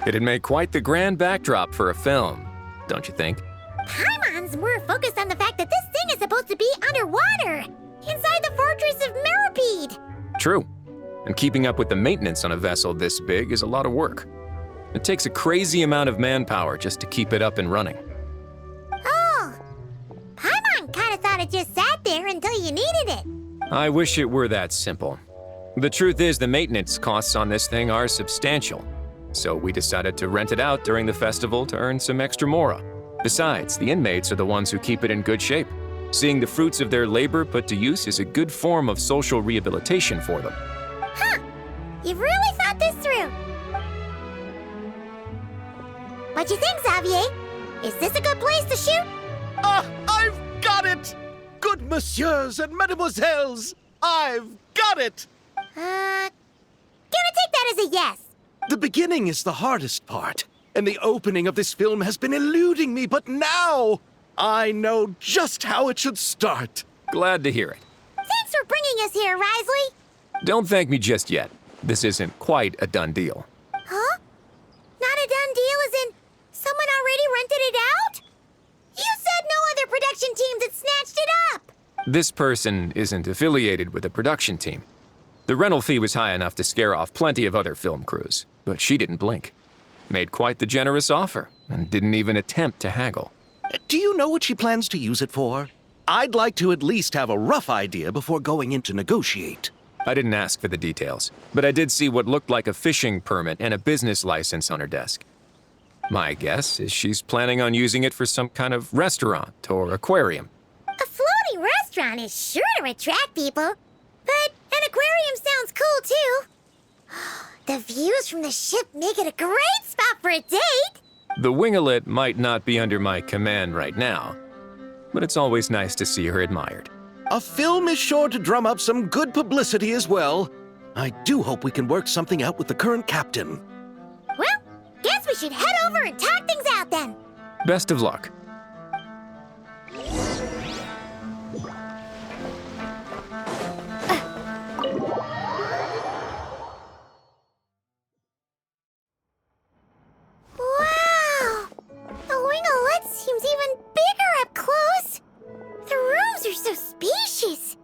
It'd make quite the grand backdrop for a film, don't you think? Paimon's more focused on the fact that this thing is supposed to be underwater, inside the fortress of Mirapede. True. And keeping up with the maintenance on a vessel this big is a lot of work. It takes a crazy amount of manpower just to keep it up and running. Oh, Paimon kind of thought it just sat there until you needed it. I wish it were that simple. The truth is the maintenance costs on this thing are substantial, so we decided to rent it out during the festival to earn some extra mora. Besides, the inmates are the ones who keep it in good shape. Seeing the fruits of their labor put to use is a good form of social rehabilitation for them. Huh, you've really thought this through. What you think, Xavier? Is this a good place to shoot? I've got it! Good messieurs and mademoiselles, I've got it! Gonna take that as a yes. The beginning is the hardest part, and the opening of this film has been eluding me, but now I know just how it should start. Glad to hear it. Thanks for bringing us here, Risley. Don't thank me just yet. This isn't quite a done deal. Huh? Not a done deal as in someone already rented it out? You said no other production teams had snatched it up. This person isn't affiliated with a production team. The rental fee was high enough to scare off plenty of other film crews, but she didn't blink. Made quite the generous offer, and didn't even attempt to haggle. Do you know what she plans to use it for? I'd like to at least have a rough idea before going in to negotiate. I didn't ask for the details, but I did see what looked like a fishing permit and a business license on her desk. My guess is she's planning on using it for some kind of restaurant or aquarium. A floating restaurant is sure to attract people, but an aquarium sounds cool too. The views from the ship make it a great spot for a date. The Wingalet might not be under my command right now, but it's always nice to see her admired. A film is sure to drum up some good publicity as well. I do hope we can work something out with the current captain. Well, guess we should head over and talk things out then. Best of luck. Wow! The Wingalet seems even bigger up close. The rooms are so spacious.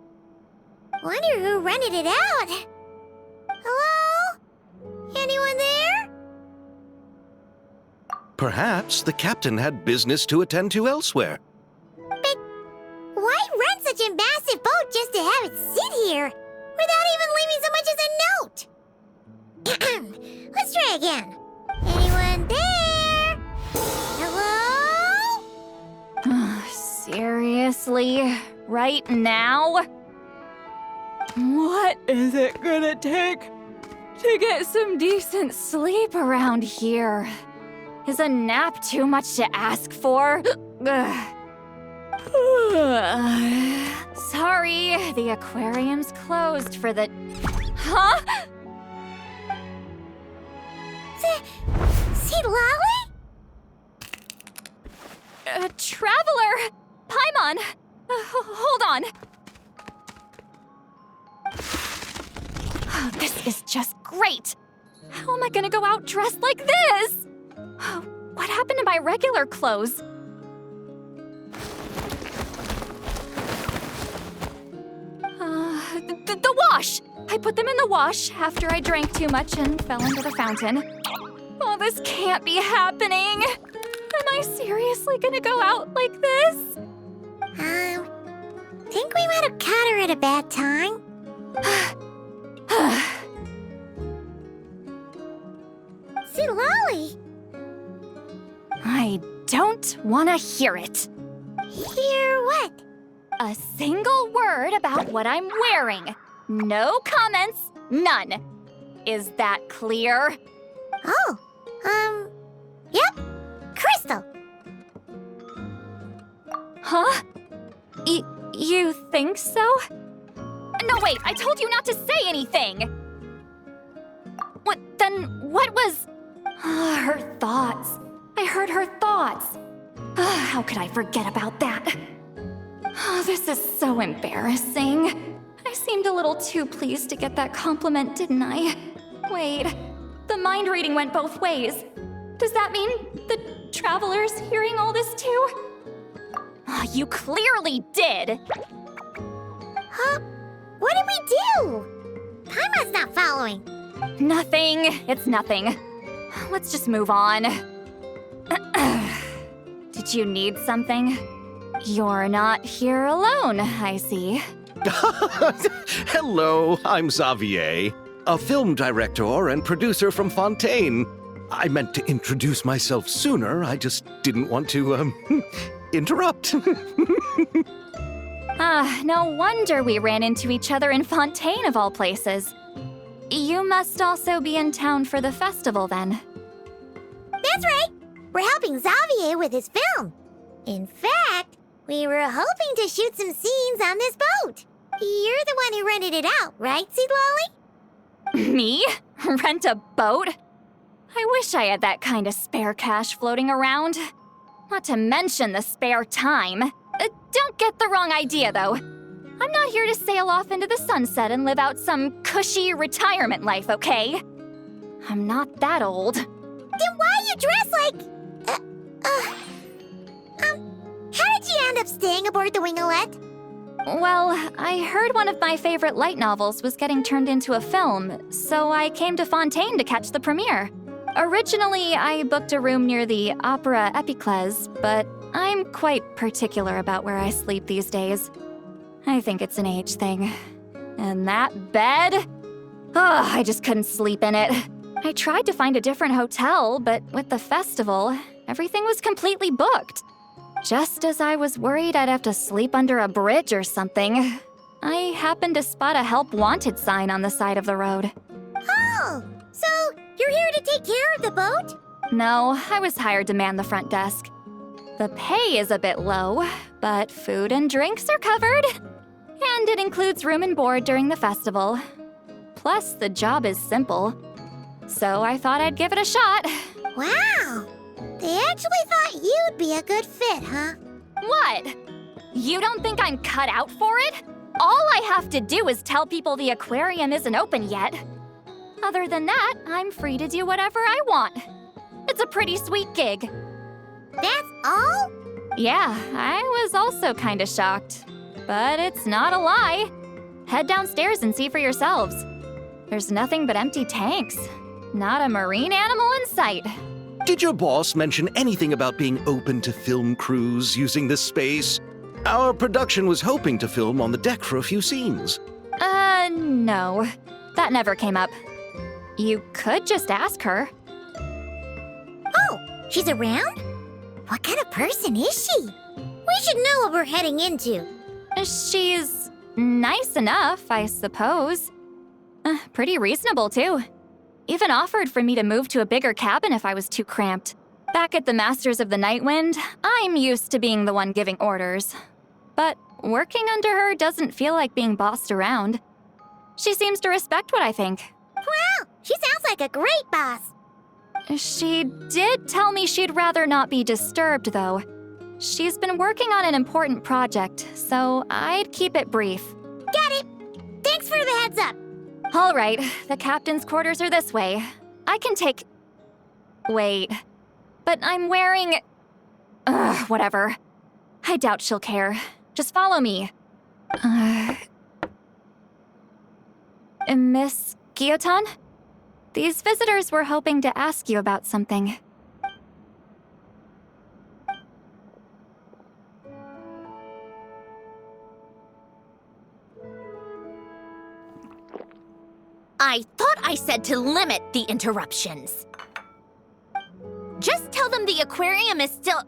Wonder who rented it out. Hello? Anyone there? Perhaps the captain had business to attend to elsewhere. But why rent such a massive boat just to have it sit here without even leaving so much as a note? Let's try again. Anyone there? Hello? Seriously? Right now? What is it gonna take to get some decent sleep around here? Is a nap too much to ask for? Sorry, the aquarium's closed for the... Huh? See Lolly? Traveler! Paimon! Hold on. This is just great! How am I gonna go out dressed like this? What happened to my regular clothes? The wash! I put them in the wash after I drank too much and fell into the fountain. Oh, this can't be happening! Am I seriously gonna go out like this? Think we might have caught her at a bad time. See Lolly? I don't want to hear it. Hear what? A single word about what I'm wearing. No comments, none. Is that clear? Oh, yep. Crystal. Huh? You think so? No, wait, I told you not to say anything. What was... her thoughts. I heard her thoughts. How could I forget about that? Oh, this is so embarrassing. I seemed a little too pleased to get that compliment, didn't I? Wait, the mind reading went both ways. Does that mean the Traveler's hearing all this too? Oh, you clearly did! Huh? What did we do? Paimon's not following. Nothing. It's nothing. Let's just move on. Did you need something? You're not here alone, I see. Hello, I'm Xavier, a film director and producer from Fontaine. I meant to introduce myself sooner, I just didn't want to, interrupt. No wonder we ran into each other in Fontaine of all places. You must also be in town for the festival then. That's right. We're helping Xavier with his film. In fact, we were hoping to shoot some scenes on this boat. You're the one who rented it out, right, Seed Lolly? Me? Rent a boat? I wish I had that kind of spare cash floating around. Not to mention the spare time. Don't get the wrong idea, though. I'm not here to sail off into the sunset and live out some cushy retirement life, okay? I'm not that old. Then why you dress like... how did you end up staying aboard the Wingalet? Well, I heard one of my favorite light novels was getting turned into a film, so I came to Fontaine to catch the premiere. Originally, I booked a room near the Opera Epiclese, but I'm quite particular about where I sleep these days. I think it's an age thing. And that bed? Oh, I just couldn't sleep in it. I tried to find a different hotel, but with the festival, everything was completely booked. Just as I was worried I'd have to sleep under a bridge or something, I happened to spot a help wanted sign on the side of the road. Oh, so you're here to take care of the boat? No, I was hired to man the front desk. The pay is a bit low, but food and drinks are covered. And it includes room and board during the festival. Plus, the job is simple. So I thought I'd give it a shot. Wow. They actually thought you'd be a good fit, huh? What? You don't think I'm cut out for it? All I have to do is tell people the aquarium isn't open yet. Other than that, I'm free to do whatever I want. It's a pretty sweet gig. That's all? Yeah, I was also kinda shocked. But it's not a lie. Head downstairs and see for yourselves. There's nothing but empty tanks. Not a marine animal in sight. Did your boss mention anything about being open to film crews using this space? Our production was hoping to film on the deck for a few scenes. No. That never came up. You could just ask her. Oh, she's around? What kind of person is she? We should know what we're heading into. She's nice enough, I suppose. Pretty reasonable, too. Even offered for me to move to a bigger cabin if I was too cramped. Back at the Masters of the Night Wind, I'm used to being the one giving orders. But working under her doesn't feel like being bossed around. She seems to respect what I think. Wow, she sounds like a great boss. She did tell me she'd rather not be disturbed, though. She's been working on an important project, so I'd keep it brief. Got it. Thanks for the heads up. All right, the captain's quarters are this way. I can take... Wait. But I'm wearing... whatever. I doubt she'll care. Just follow me. Miss Guillotin? These visitors were hoping to ask you about something. I thought I said to limit the interruptions. Just tell them the aquarium is still...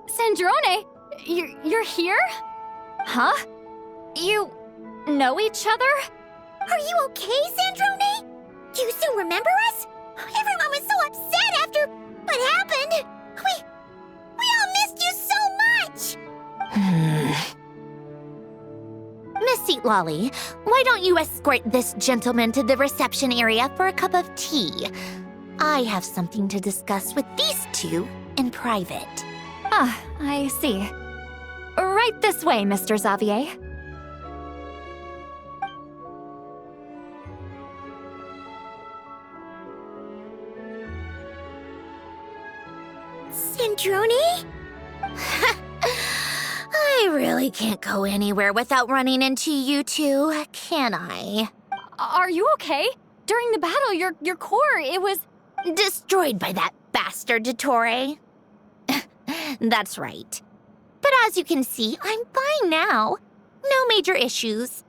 Sandrone, you're here? Huh? You know each other? Are you okay, Sandrone? Do you still remember us? Everyone was so upset after what happened. We all missed you so much. Miss Seat Lolly, why don't you escort this gentleman to the reception area for a cup of tea? I have something to discuss with these two in private. Ah, I see. Right this way, Mr. Xavier. Sandrone? I really can't go anywhere without running into you two, can I? Are you okay? During the battle, your core, it was... Destroyed by that bastard Dottore. That's right. But as you can see, I'm fine now. No major issues.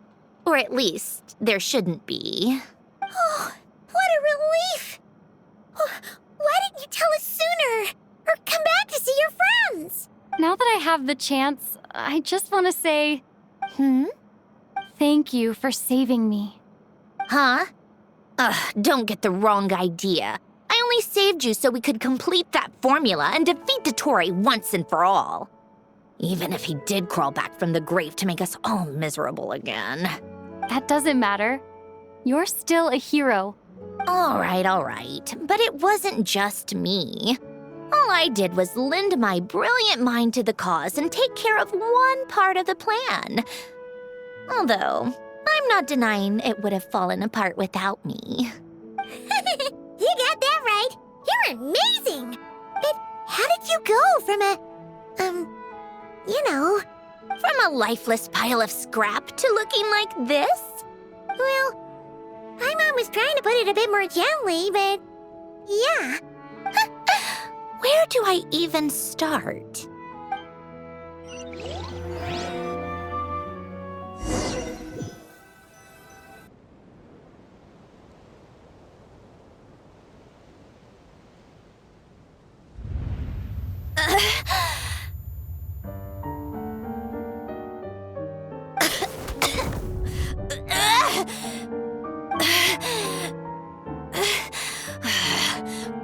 Or at least, there shouldn't be. Oh, what a relief! Oh, why didn't you tell us sooner? Or come back to see your friends? Now that I have the chance, I just want to say... Thank you for saving me. Huh? Don't get the wrong idea. I only saved you so we could complete that formula and defeat Dottore once and for all. Even if he did crawl back from the grave to make us all miserable again. That doesn't matter. You're still a hero. All right. But it wasn't just me. All I did was lend my brilliant mind to the cause and take care of one part of the plan. Although, I'm not denying it would have fallen apart without me. You got that right. You're amazing. But how did you go from From a lifeless pile of scrap to looking like this? Well, my mom was trying to put it a bit more gently, but yeah. Where do I even start?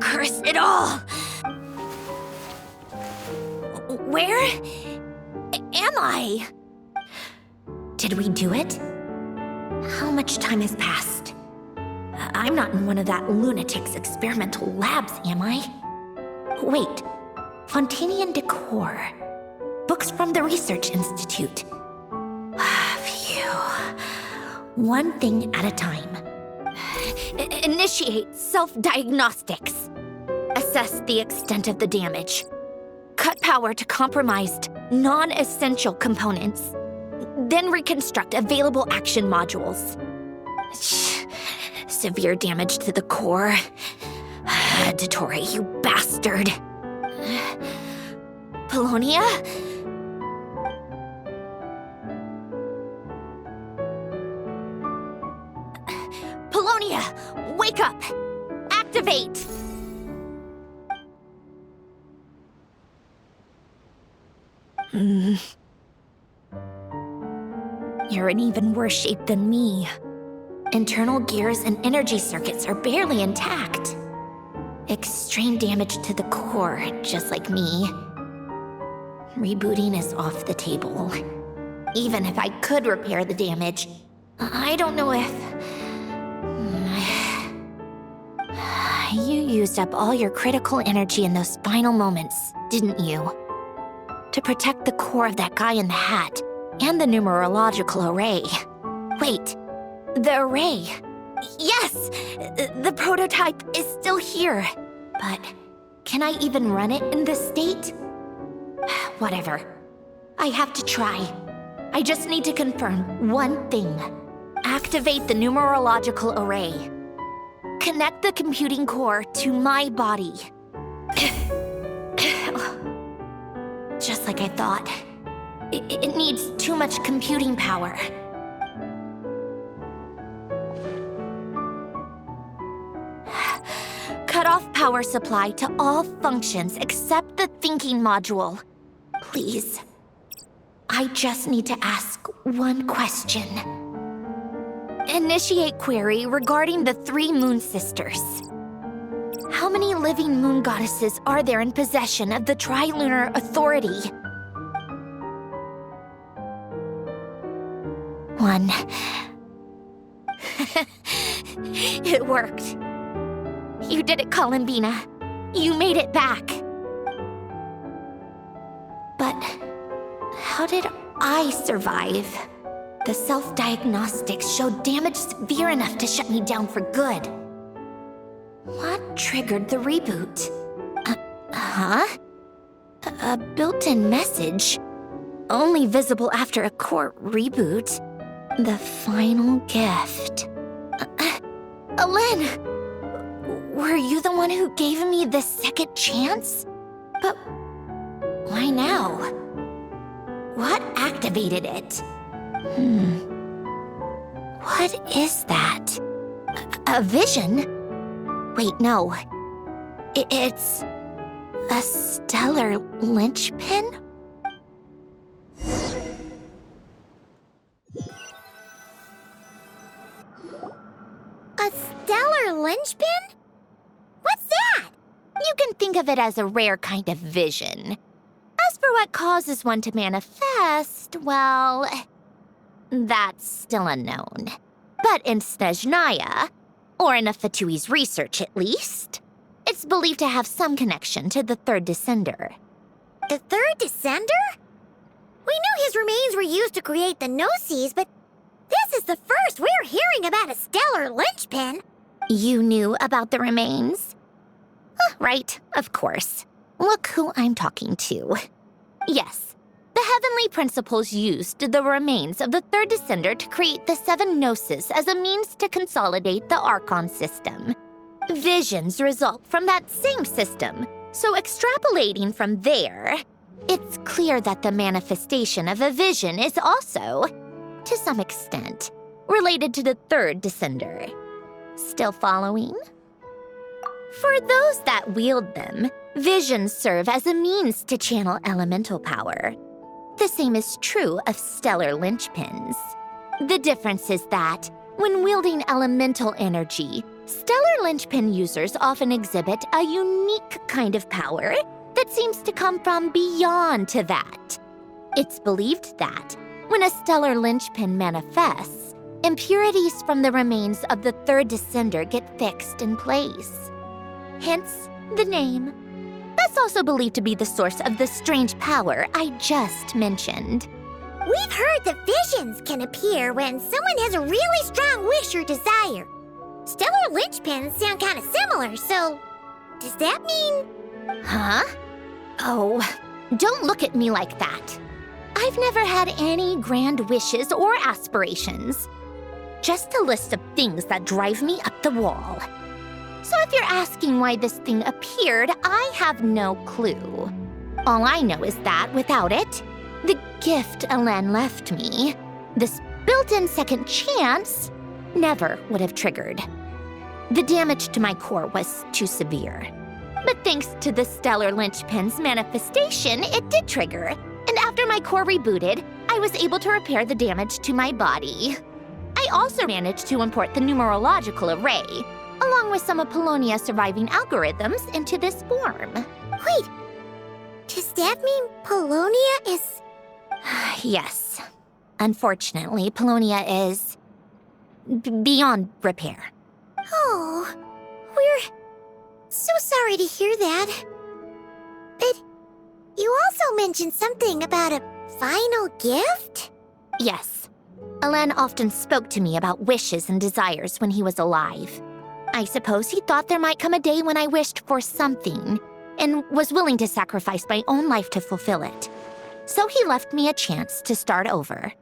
Curse it all! Where am I? Did we do it? How much time has passed? I'm not in one of that lunatic's experimental labs, am I? Wait, Fontanian decor. Books from the Research Institute. Phew. One thing at a time. Initiate self-diagnostics. Assess the extent of the damage. Cut power to compromised, non-essential components. Then reconstruct available action modules. Severe damage to the core. Dottore, you bastard. Polonia? Polonia, wake up! Activate! You're in even worse shape than me. Internal gears and energy circuits are barely intact. Extreme damage to the core, just like me. Rebooting is off the table. Even if I could repair the damage, I don't know if... You used up all your critical energy in those final moments, didn't you? To protect the core of that guy in the hat, and the numerological array. Wait, the array. Yes! The prototype is still here. But can I even run it in this state? Whatever. I have to try. I just need to confirm one thing. Activate the numerological array. Connect the computing core to my body. Just like I thought. It needs too much computing power. Cut off power supply to all functions except the thinking module. Please. I just need to ask one question. Initiate query regarding the 3 moon sisters. How many living moon goddesses are there in possession of the Trilunar Authority? 1. It worked. You did it, Columbina. You made it back. did I survive? The self-diagnostics showed damage severe enough to shut me down for good. What triggered the reboot? A built-in message. Only visible after a core reboot. The final gift. Alen! Were you the one who gave me the second chance? But why now? What activated it? What is that? A vision? Wait, no. It's a stellar linchpin? A stellar linchpin? What's that? You can think of it as a rare kind of vision. As for what causes one to manifest, well, that's still unknown. But in Snezhnaya, or in Afatui's research at least, it's believed to have some connection to the third descender. The third descender? We knew his remains were used to create the Gnosis, but this is the first we're hearing about a stellar linchpin. You knew about the remains? Right, of course. Look who I'm talking to. Yes, the Heavenly Principles used the remains of the third descender to create the 7 Gnosis as a means to consolidate the Archon system. Visions result from that same system, so extrapolating from there, it's clear that the manifestation of a vision is also, to some extent, related to the third descender. Still following? For those that wield them, visions serve as a means to channel elemental power. The same is true of stellar linchpins. The difference is that, when wielding elemental energy, stellar linchpin users often exhibit a unique kind of power that seems to come from beyond to that. It's believed that, when a stellar linchpin manifests, impurities from the remains of the third descender get fixed in place. Hence, the name. That's also believed to be the source of the strange power I just mentioned. We've heard that visions can appear when someone has a really strong wish or desire. Stellar linchpins sound kind of similar, so does that mean... Huh? Oh, don't look at me like that. I've never had any grand wishes or aspirations. Just a list of things that drive me up the wall. So if you're asking why this thing appeared, I have no clue. All I know is that without it, the gift Alen left me, this built-in second chance, never would have triggered. The damage to my core was too severe. But thanks to the stellar linchpin's manifestation, it did trigger. And after my core rebooted, I was able to repair the damage to my body. I also managed to import the numerological array, along with some of Polonia's surviving algorithms, into this form. Wait, does that mean Polonia is... Yes. Unfortunately, Polonia is... beyond repair. Oh, we're so sorry to hear that. But you also mentioned something about a final gift? Yes. Alen often spoke to me about wishes and desires when he was alive. I suppose he thought there might come a day when I wished for something, and was willing to sacrifice my own life to fulfill it. So he left me a chance to start over.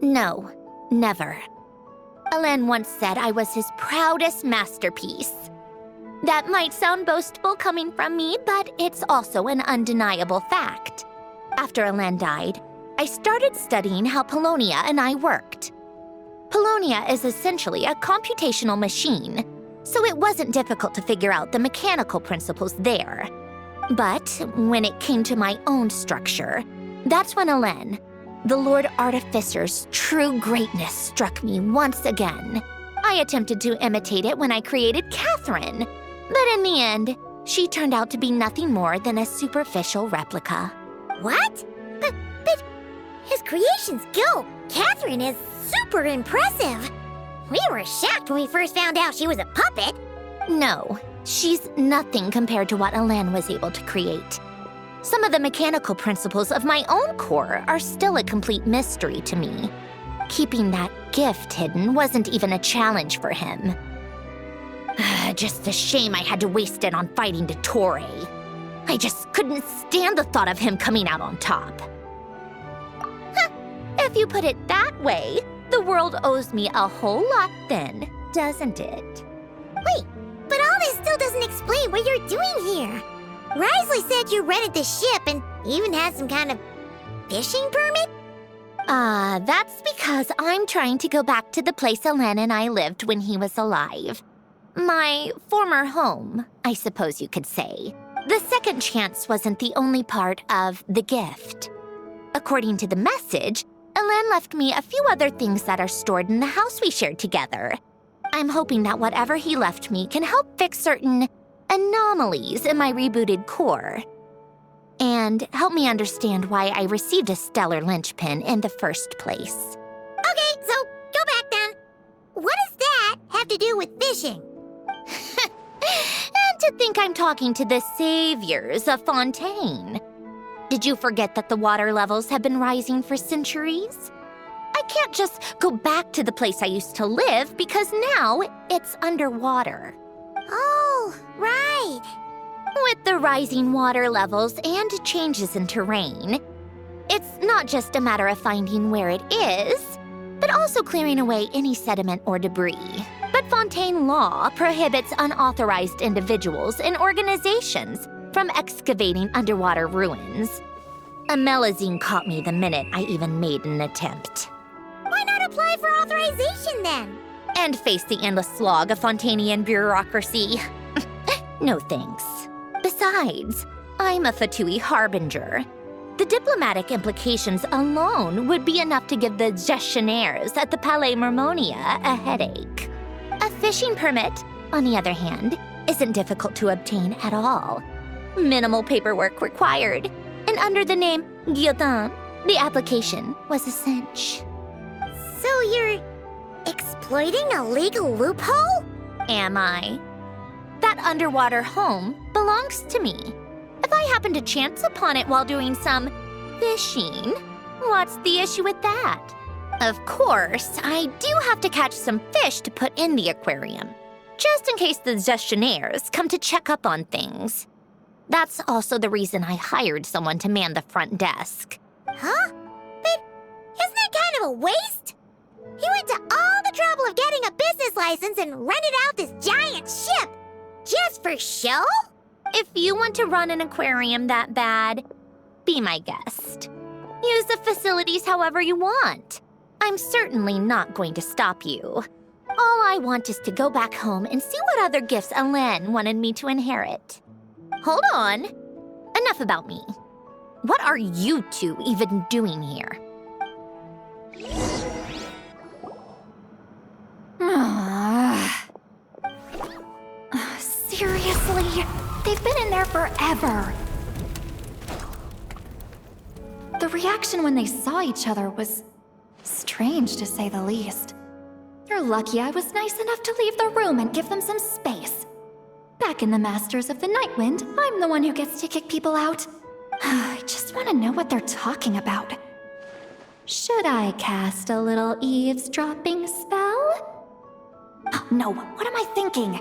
No, never. Alen once said I was his proudest masterpiece. That might sound boastful coming from me, but it's also an undeniable fact. After Alen died, I started studying how Polonia and I worked. Polonia is essentially a computational machine, so it wasn't difficult to figure out the mechanical principles there. But when it came to my own structure, that's when Alen, the Lord Artificer's true greatness, struck me once again. I attempted to imitate it when I created Catherine, but in the end, she turned out to be nothing more than a superficial replica. What? But his creation skill, Catherine, is super impressive. We were shocked when we first found out she was a puppet. No, she's nothing compared to what Alen was able to create. Some of the mechanical principles of my own core are still a complete mystery to me. Keeping that gift hidden wasn't even a challenge for him. Just a shame I had to waste it on fighting Dottore. I just couldn't stand the thought of him coming out on top. If you put it that way, the world owes me a whole lot then, doesn't it? Wait, but all this still doesn't explain what you're doing here. Risley said you rented the ship and even had some kind of fishing permit? That's because I'm trying to go back to the place Alen and I lived when he was alive. My former home, I suppose you could say. The second chance wasn't the only part of the gift. According to the message, Alen left me a few other things that are stored in the house we shared together. I'm hoping that whatever he left me can help fix certain anomalies in my rebooted core. And help me understand why I received a stellar linchpin in the first place. Okay, so go back then. What does that have to do with fishing? And to think I'm talking to the saviors of Fontaine. Did you forget that the water levels have been rising for centuries? I can't just go back to the place I used to live because now it's underwater. Oh, right. With the rising water levels and changes in terrain, it's not just a matter of finding where it is, but also clearing away any sediment or debris. But Fontaine law prohibits unauthorized individuals and organizations from excavating underwater ruins. Amelazine caught me the minute I even made an attempt. Why not apply for authorization then? And face the endless slog of Fontainian bureaucracy. No thanks. Besides, I'm a Fatui Harbinger. The diplomatic implications alone would be enough to give the gestionnaires at the Palais Mermonia a headache. A fishing permit, on the other hand, isn't difficult to obtain at all. Minimal paperwork required, and under the name Guillotin, the application was a cinch. So you're exploiting a legal loophole? Am I? That underwater home belongs to me. If I happen to chance upon it while doing some fishing, what's the issue with that? Of course, I do have to catch some fish to put in the aquarium, just in case the gestionnaires come to check up on things. That's also the reason I hired someone to man the front desk. Huh? But isn't that kind of a waste? He went to all the trouble of getting a business license and rented out this giant ship. Just for show? If you want to run an aquarium that bad, be my guest. Use the facilities however you want. I'm certainly not going to stop you. All I want is to go back home and see what other gifts Alen wanted me to inherit. Hold on. Enough about me. What are you two even doing here? Seriously? They've been in there forever. The reaction when they saw each other was strange, to say the least. You're lucky I was nice enough to leave the room and give them some space. Back in the Masters of the Nightwind, I'm the one who gets to kick people out. I just want to know what they're talking about. Should I cast a little eavesdropping spell? Oh, no, what am I thinking?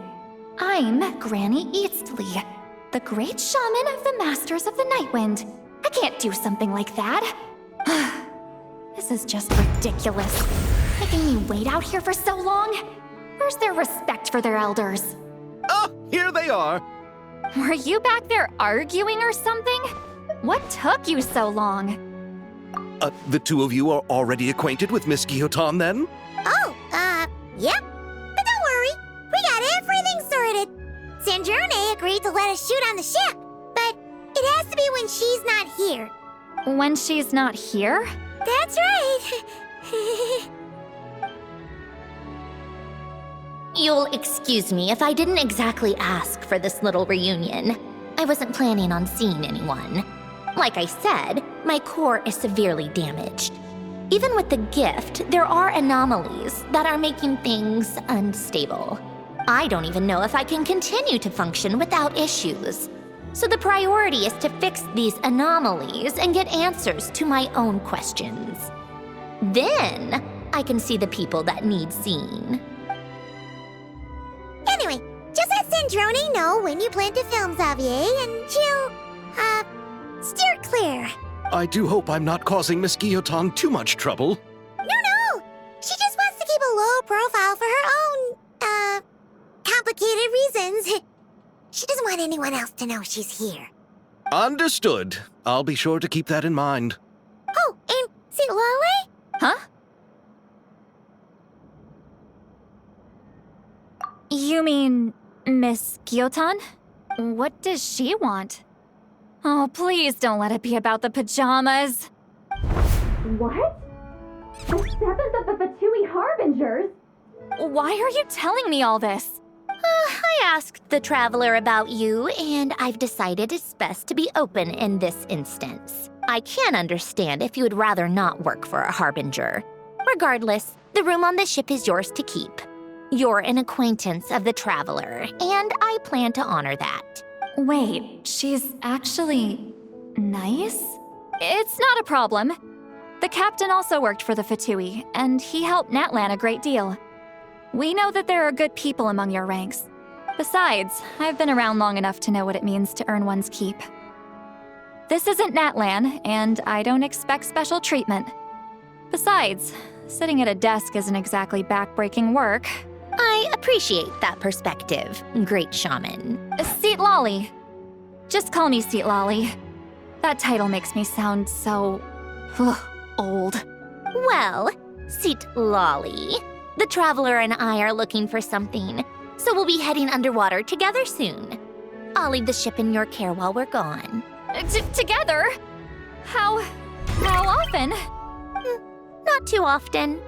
I'm Granny Eastley, the great shaman of the Masters of the Nightwind. I can't do something like that. This is just ridiculous. Making me wait out here for so long? Where's their respect for their elders? Oh, here they are. Were you back there arguing or something? What took you so long? The two of you are already acquainted with Miss Guillotin, then? Oh, yep. But don't worry, we got everything sorted. Sandrone agreed to let us shoot on the ship, but it has to be when she's not here. When she's not here? That's right. You'll excuse me if I didn't exactly ask for this little reunion. I wasn't planning on seeing anyone. Like I said, my core is severely damaged. Even with the gift, there are anomalies that are making things unstable. I don't even know if I can continue to function without issues. So the priority is to fix these anomalies and get answers to my own questions. Then I can see the people that need seeing. Anyway, just let Sandrone know when you plan to film Xavier, and she'll, steer clear. I do hope I'm not causing Miss Guillotin too much trouble. No! She just wants to keep a low profile for her own, complicated reasons. She doesn't want anyone else to know she's here. Understood. I'll be sure to keep that in mind. Oh, and see Lale? Huh? You mean Miss Guillotin? What does she want? Oh, please don't let it be about the pajamas. What? The 7th of the Fatui Harbingers? Why are you telling me all this? I asked the Traveler about you, and I've decided it's best to be open in this instance. I can understand if you would rather not work for a Harbinger. Regardless, the room on the ship is yours to keep. You're an acquaintance of the Traveler, and I plan to honor that. Wait, she's actually nice? It's not a problem. The captain also worked for the Fatui, and he helped Natlan a great deal. We know that there are good people among your ranks. Besides, I've been around long enough to know what it means to earn one's keep. This isn't Natlan, and I don't expect special treatment. Besides, sitting at a desk isn't exactly backbreaking work. I appreciate that perspective, great shaman. Seat Lolly. Just call me Seat Lolly. That title makes me sound so... old. Well, Seat Lolly, the Traveler and I are looking for something, so we'll be heading underwater together soon. I'll leave the ship in your care while we're gone. Together? How often? Not too often.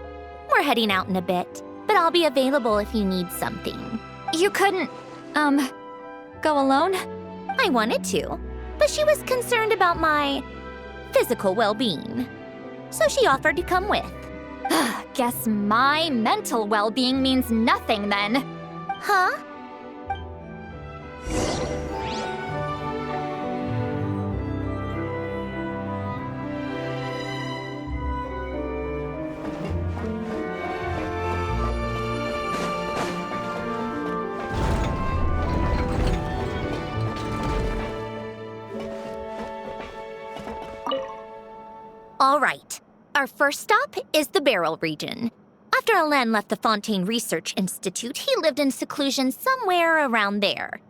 We're heading out in a bit, but I'll be available if you need something. You couldn't, go alone? I wanted to, but she was concerned about my physical well-being, so she offered to come with. Guess my mental well-being means nothing then. Huh? All right. Our first stop is the Barrel region. After Alain left the Fontaine Research Institute, he lived in seclusion somewhere around there.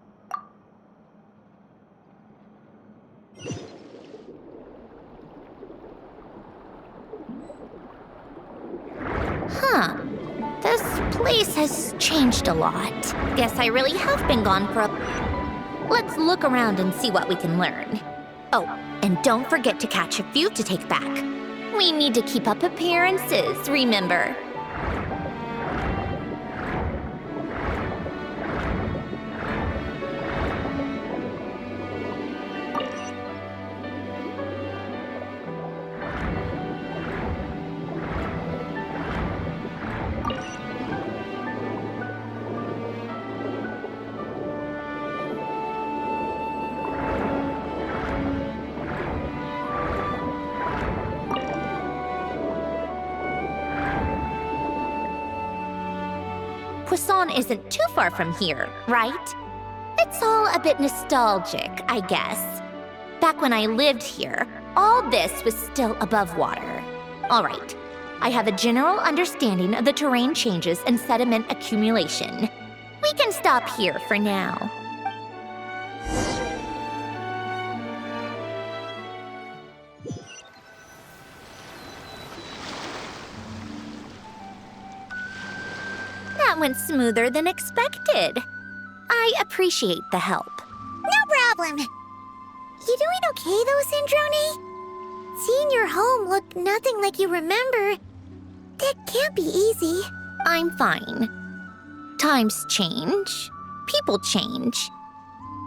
Huh. This place has changed a lot. Guess I really have been gone for a... Let's look around and see what we can learn. Oh, and don't forget to catch a few to take back. We need to keep up appearances, remember? Poisson isn't too far from here, right? It's all a bit nostalgic, I guess. Back when I lived here, all this was still above water. All right, I have a general understanding of the terrain changes and sediment accumulation. We can stop here for now. That went smoother than expected. I appreciate the help. No problem. You doing okay though, Sandrone? Seeing your home look nothing like you remember, that can't be easy. I'm fine. Times change. People change.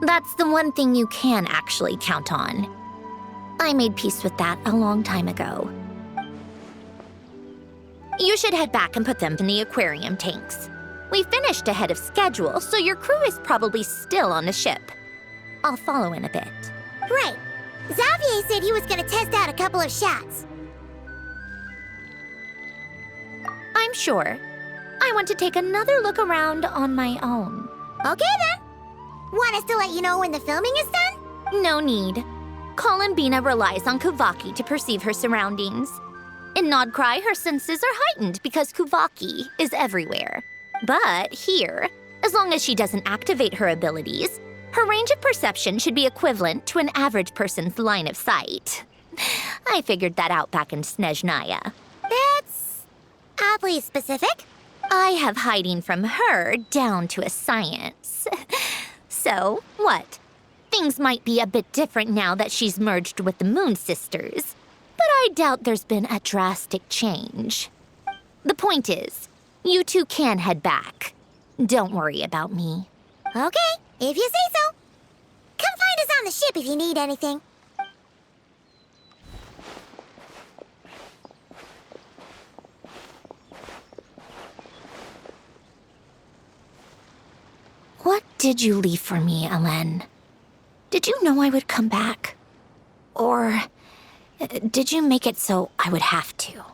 That's the one thing you can actually count on. I made peace with that a long time ago. You should head back and put them in the aquarium tanks. We finished ahead of schedule, so your crew is probably still on the ship. I'll follow in a bit. Right. Xavier said he was gonna test out a couple of shots. I'm sure. I want to take another look around on my own. Okay then. Want us to let you know when the filming is done? No need. Columbina relies on Kuvaki to perceive her surroundings. In Nodcry, her senses are heightened because Kuvaki is everywhere. But here, as long as she doesn't activate her abilities, her range of perception should be equivalent to an average person's line of sight. I figured that out back in Snezhnaya. That's oddly specific. I have hiding from her down to a science. So, what? Things might be a bit different now that she's merged with the Moon Sisters, but I doubt there's been a drastic change. The point is, you two can head back. Don't worry about me. Okay, if you say so. Come find us on the ship if you need anything. What did you leave for me, Alen? Did you know I would come back? Or did you make it so I would have to?